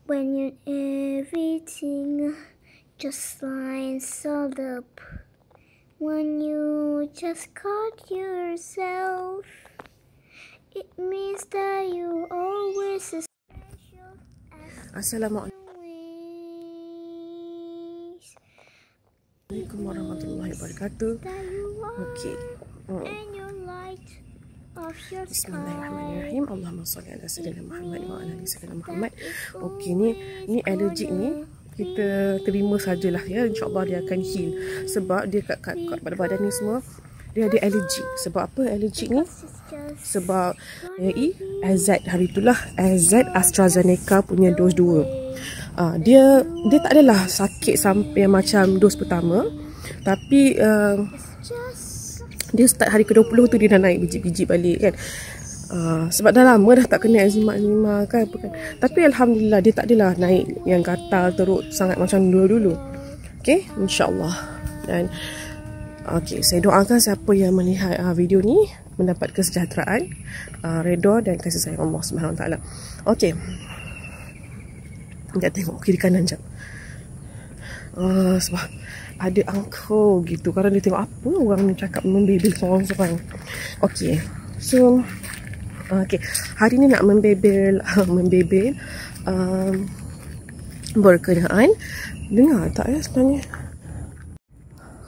when you everything just lines all up, when you just caught yourself, it means that you always as special as Assalamualaikum always. warahmatullahi wabarakatuh. That you are Okey. and your light of your Bismillahirrahmanirrahim. Allahumma salli ala sayyidina Muhammad wa ala ali sayyidina Muhammad. Okey, ni allergic ni kita terima sajalah ya. InsyaAllah dia akan heal. Sebab dia kat pada badan ni semua dia ada allergic. Sebab apa allergic ni? Sebab AZ hari itulah AZ AstraZeneca punya dos 2. Dia tak adalah sakit sampai macam dos pertama. Tapi dia start hari ke-20 tu dia dah naik biji-biji balik kan. Sebab dah lama dah tak kena eczema kan apa kan. Tapi alhamdulillah dia tak adalah naik yang gatal teruk sangat macam dulu-dulu. Okey, insya-Allah. Dan okey, saya doakan siapa yang melihat video ni mendapat kesejahteraan, redha dan kasih sayang Allah Subhanahu Wa Taala. Okey. Kita tengok kiri kanan jap. Sebab ada angkau gitu. Kadang dia tengok apa orang ni cakap membebel seorang-seorang. Okey. So okey, hari ni nak membebel berkenaan, dengar tak ya sebenarnya.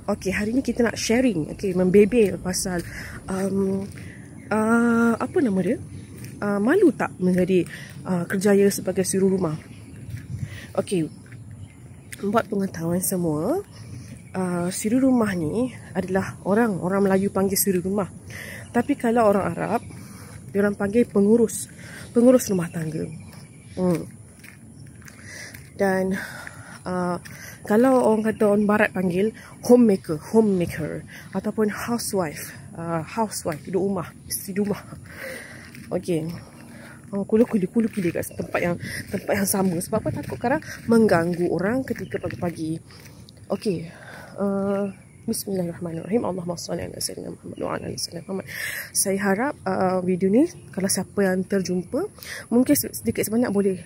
Okey, hari ni kita nak sharing, okey, membebel pasal apa nama dia? Malu tak menjadi kerjaya sebagai suri rumah? Okey, buat pengetahuan semua, suri rumah ni adalah orang Melayu panggil suri rumah. Tapi kalau orang Arab, dia orang panggil pengurus rumah tangga. Dan kalau orang kata orang barat panggil homemaker ataupun housewife, duduk rumah, isteri rumah. Okey. Kulu-kulu kat tempat yang sama. Sebab apa? Takut kadang mengganggu orang ketika pagi-pagi. Okey. Bismillahirrahmanirrahim. Allahumma salli ala sayyidina Muhammad wa ala ali sayyidina Muhammad. Saya harap video ni kalau siapa yang terjumpa mungkin sedikit sebanyak boleh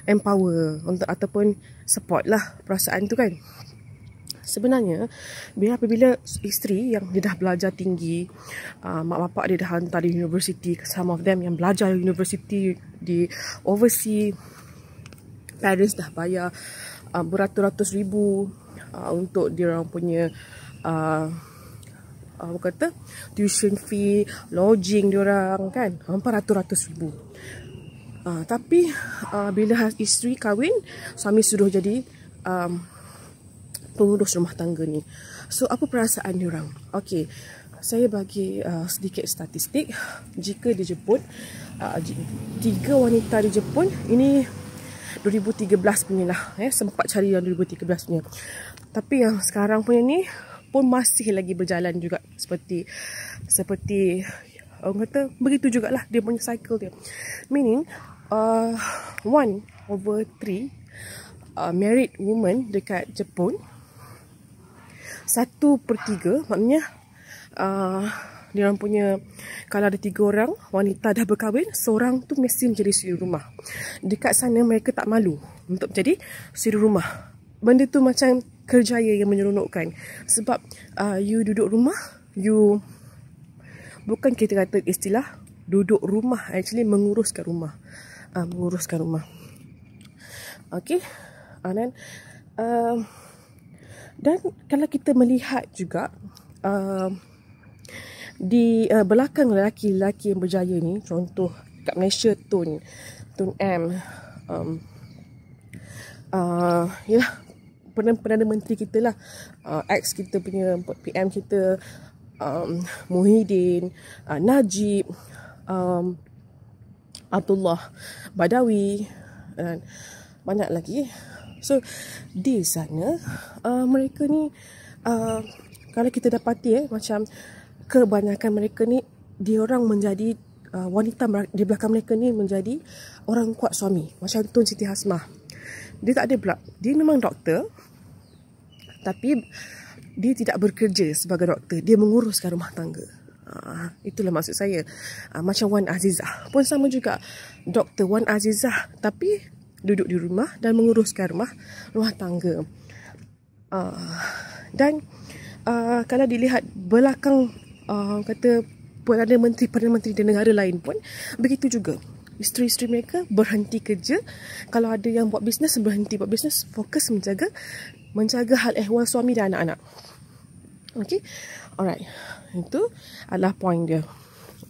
empower untuk ataupun support lah perasaan tu kan. Sebenarnya apabila isteri yang dia dah belajar tinggi, mak bapak dia dah hantar di universiti, some of them yang belajar di universiti di overseas, parents dah bayar beratus-ratus ribu untuk dia orang punya apa kata tuition fee, lodging dia orang kan, ratus ribu. Tapi bila isteri kahwin, suami suruh jadi pengurus rumah tangga ni. So apa perasaan dia orang? Okey, saya bagi sedikit statistik. Jika di Jepun, 3 wanita di Jepun, ini 2013 punya lah, sempat cari yang 2013 punya. Tapi yang sekarang punya ni pun masih lagi berjalan juga seperti orang kata begitu jugalah dia punya cycle dia. Meaning 1/3 married woman dekat Jepun, 1/3 maknanya dia orang punya, kalau ada 3 orang wanita dah berkahwin, seorang tu mesti menjadi suri rumah. Dekat sana mereka tak malu untuk menjadi suri rumah. Benda tu macam kerjaya yang menyeronokkan. Sebab you duduk rumah, you bukan kita kata istilah duduk rumah, actually menguruskan rumah. Okey. Dan kalau kita melihat juga di belakang lelaki-lelaki yang berjaya ni, contoh kat Malaysia Tun M, yalah, Perdana Menteri kita lah, ex kita punya PM kita, Muhyiddin, Najib, Abdullah Badawi dan banyak lagi. So di sana mereka ni kalau kita dapati macam kebanyakan mereka ni, dia orang menjadi wanita di belakang mereka ni menjadi orang kuat suami. Macam Tun Siti Hasmah, dia tak ada pula, dia memang doktor tapi dia tidak bekerja sebagai doktor, dia menguruskan rumah tangga. Itulah maksud saya. Macam Wan Azizah pun sama juga, Dr. Wan Azizah, tapi duduk di rumah dan menguruskan rumah tangga. Dan kalau dilihat belakang kata Perdana Menteri di negara lain pun begitu juga. Isteri-isteri mereka berhenti kerja. Kalau ada yang buat bisnes, berhenti buat bisnes, fokus menjaga hal ehwal suami dan anak-anak. Okay, alright. Itu adalah poin dia.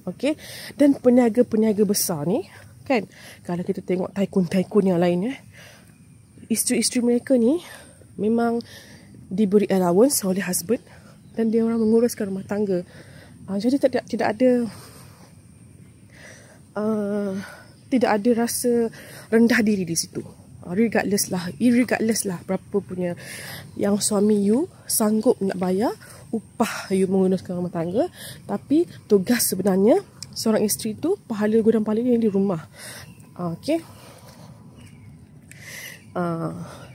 Okay, dan peniaga-peniaga besar ni kan, kalau kita tengok tycoon yang lain, isteri-isteri mereka ni memang diberi allowance oleh husband dan dia orang menguruskan rumah tangga. Jadi tidak ada rasa rendah diri di situ. Irregardless lah berapa punya yang suami you sanggup nak bayar upah you menguruskan rumah tangga, tapi tugas sebenarnya seorang isteri tu pahala gudang pahala yang di rumah. Okay,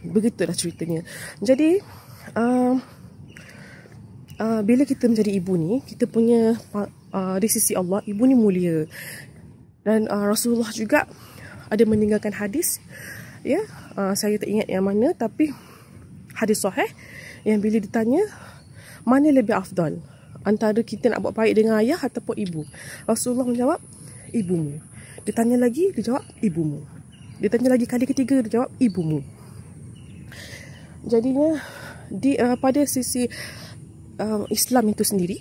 begitulah ceritanya. Jadi bila kita menjadi ibu ni, kita punya di sisi Allah, ibu ni mulia. Dan Rasulullah juga ada meninggalkan hadis, ya, saya tak ingat yang mana, tapi hadis sahih yang bila ditanya mana lebih afdal antara kita nak buat baik dengan ayah ataupun ibu, Rasulullah menjawab ibumu. Ditanya lagi, dia jawab ibumu. Ditanya lagi kali ketiga, dia jawab ibumu. Jadinya pada sisi Islam itu sendiri,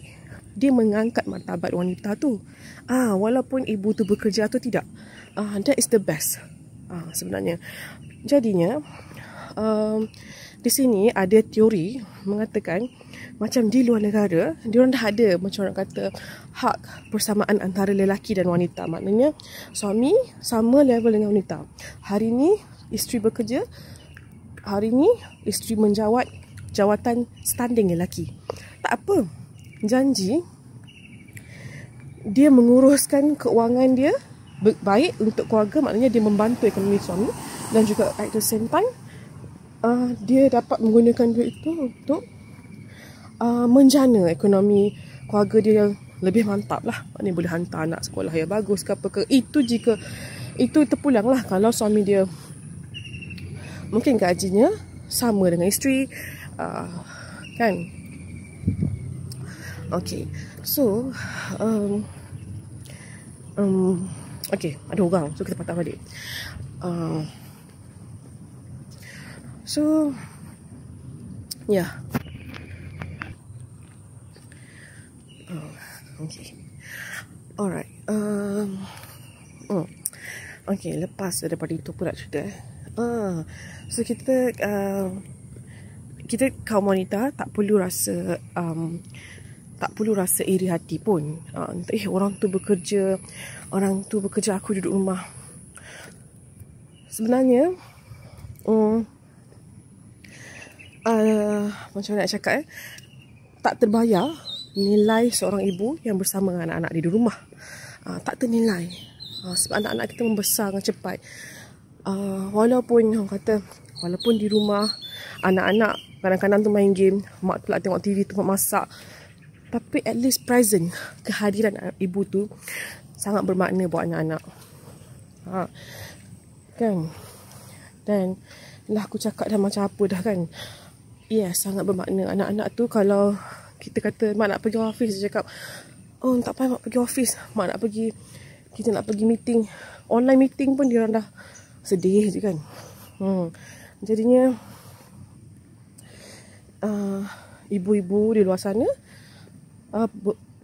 dia mengangkat martabat wanita tu. Walaupun ibu tu bekerja atau tidak, that is the best sebenarnya. Jadinya di sini ada teori mengatakan macam di luar negara, diorang dah ada macam orang kata hak persamaan antara lelaki dan wanita. Maknanya suami sama level dengan wanita. Hari ni isteri bekerja, hari ni isteri menjawat jawatan standing lelaki. Tak apa, janji dia menguruskan keuangan dia baik untuk keluarga, maknanya dia membantu ekonomi suami, dan juga at the same time dia dapat menggunakan duit itu untuk menjana ekonomi keluarga dia lebih mantap lah. Maknanya boleh hantar anak sekolah yang bagus ke apa ke. Itu jika itu terpulang lah kalau suami dia mungkin gajinya sama dengan isteri, kan. Okay, so okay, ada orang, so kita patah balik. So yeah, okay, alright. Okay, lepas daripada itu pula cerita. So kita kaum wanita tak perlu rasa iri hati pun. Orang tu bekerja, aku duduk rumah. Sebenarnya macam mana nak cakap, tak terbayar nilai seorang ibu yang bersama dengan anak-anak di rumah. Tak ternilai. Sebab anak-anak kita membesar dengan cepat. Walaupun di rumah anak-anak kadang-kadang tu main game, mak pula tengok TV, tu masak, tapi at least present, kehadiran ibu tu sangat bermakna buat anak-anak. Kan? Dan lah aku cakap dah macam apa dah kan. Yes, sangat bermakna. Anak-anak tu kalau kita kata mak nak pergi office, dia cakap, oh tak payah mak pergi office, mak nak pergi, kita nak pergi meeting, online meeting pun dia orang dah sedih je kan. Jadinya ibu-ibu di luar sana,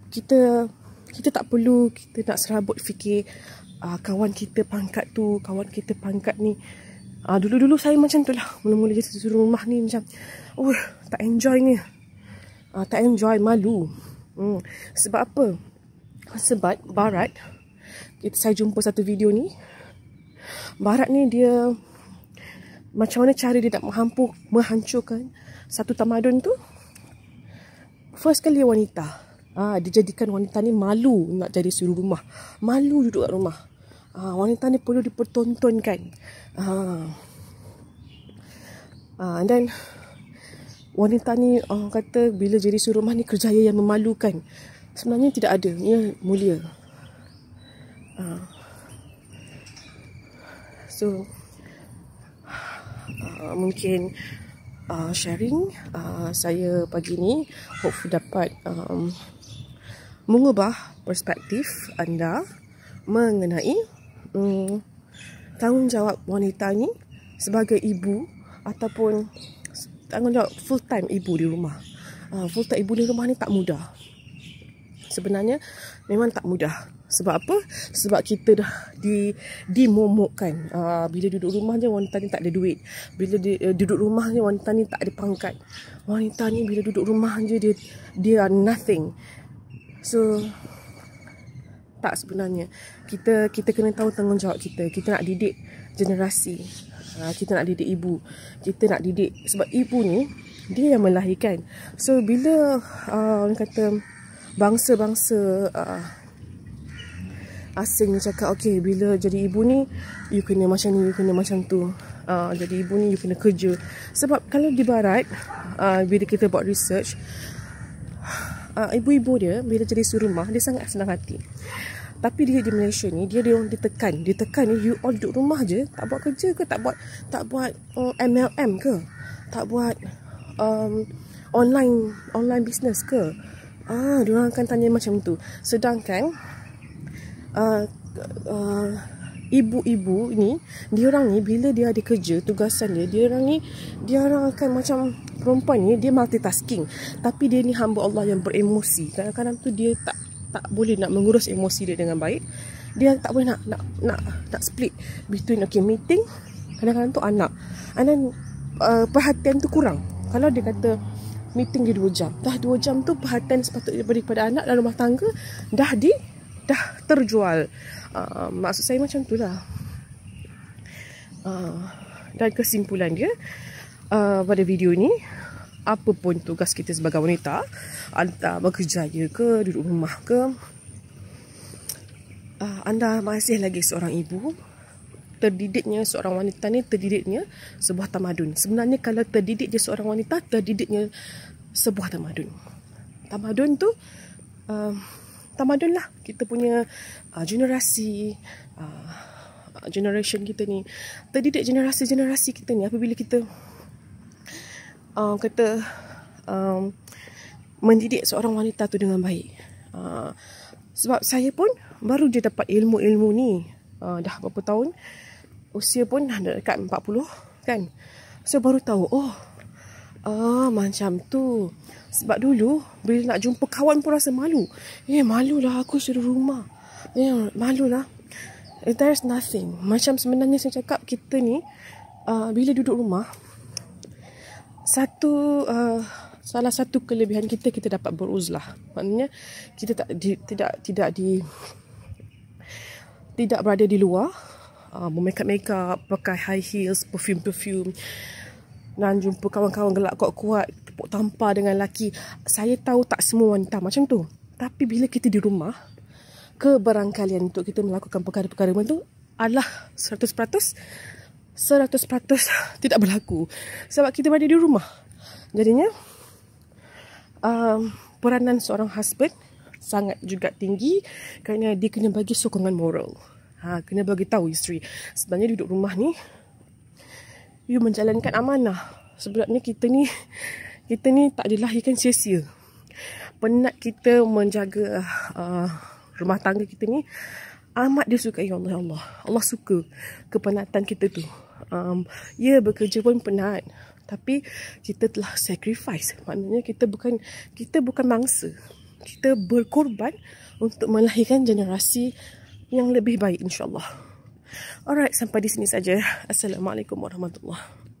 kita tak perlu kita nak serabut fikir kawan kita pangkat tu, kawan kita pangkat ni. Dulu-dulu saya macam tu lah. Mula-mula jadi suruh rumah ni macam tak enjoy ni. Tak enjoy, malu. Sebab apa? Sebab Barat, saya jumpa satu video ni, Barat ni dia macam mana cara dia nak menghancurkan satu tamadun tu. First kali wanita, dia jadikan wanita ni malu nak jadi suruh rumah, malu duduk kat rumah. Wanita ni perlu dipertontonkan. Dan wanita ni kata bila jadi suruh rumah ni kerjaya yang memalukan. Sebenarnya tidak ada, ia mulia. So mungkin sharing saya pagi ni, hopefully dapat mengubah perspektif anda mengenai tanggungjawab wanita ni sebagai ibu ataupun tanggungjawab full time ibu di rumah. Full time ibu di rumah ni tak mudah. Sebenarnya memang tak mudah. Sebab apa? Sebab kita dah dimomokkan. Bila duduk rumah je wanita ni tak ada duit. Bila duduk rumah je wanita ni tak ada pangkat. Wanita ni bila duduk rumah je dia nothing. So tak, sebenarnya kita kena tahu tanggungjawab kita. Kita nak didik generasi. Kita nak didik ibu. Kita nak didik, sebab ibu ni dia yang melahirkan. So bila orang kata bangsa-bangsa asing ni cakap, okay, bila jadi ibu ni you kena macam ni, you kena macam tu, jadi ibu ni you kena kerja. Sebab kalau di barat, bila kita buat research, ibu-ibu dia bila jadi isteri rumah dia sangat senang hati. Tapi dia di Malaysia ni dia ditekan ni, you all duduk rumah je, tak buat kerja ke, tak buat MLM ke, tak buat online business ke. Diorang akan tanya macam tu. Sedangkan ibu-ibu ni, diorang ni bila dia ada kerja, tugasan dia orang akan macam perempuan ni, dia multitasking. Tapi dia ni hamba Allah yang beremosi. Kadang-kadang tu dia tak boleh nak mengurus emosi dia dengan baik. Dia tak boleh nak split between meeting, kadang-kadang tu anak. And then perhatian tu kurang. Kalau dia kata meeting dia 2 jam, dah 2 jam tu perhatian sepatutnya diberi pada anak dan rumah tangga dah terjual. Maksud saya macam tu lah. Dan kesimpulan dia pada video ni, apa pun tugas kita sebagai wanita, anda bekerjaya ke, duduk rumah ke, anda masih lagi seorang ibu. Terdidiknya seorang wanita ni, terdidiknya sebuah tamadun. Sebenarnya kalau terdidik dia seorang wanita, terdidiknya sebuah tamadun. Tamadun tu tamadun lah. Kita punya generation kita ni, terdidik generasi kita ni apabila kita mendidik seorang wanita tu dengan baik. Sebab saya pun baru je dapat ilmu-ilmu ni dah berapa tahun, usia pun dah dekat 40 kan. So baru tahu, macam tu. Sebab dulu bila nak jumpa kawan pun rasa malu. Malulah aku suruh rumah. Malulah. There's nothing. Macam sebenarnya saya cakap, kita ni bila duduk rumah, salah satu kelebihan kita dapat beruzlah. Maknanya kita tidak berada di luar, make-up, pakai high heels, perfume, dan jumpa kawan-kawan gelak kuat-kuat, tepuk tampar dengan lelaki. Saya tahu tak semua wanita macam tu. Tapi bila kita di rumah, kebarangkalian untuk kita melakukan perkara-perkara macam tu adalah 100% tidak berlaku. Sebab kita berada di rumah. Jadinya peranan seorang husband sangat juga tinggi, kerana dia kena bagi sokongan moral. Kena bagi tahu isteri, sebenarnya duduk rumah ni you menjalankan amanah. Sebenarnya kita ni tak dilahirkan sia-sia. Penat kita menjaga rumah tangga kita ni amat disukai Allah. Allah suka kepenatan kita tu. Bekerja pun penat, tapi kita telah sacrifice. Maknanya kita bukan mangsa. Kita berkorban untuk melahirkan generasi yang lebih baik, insyaAllah. Alright, sampai di sini saja. Assalamualaikum warahmatullahi wabarakatuh.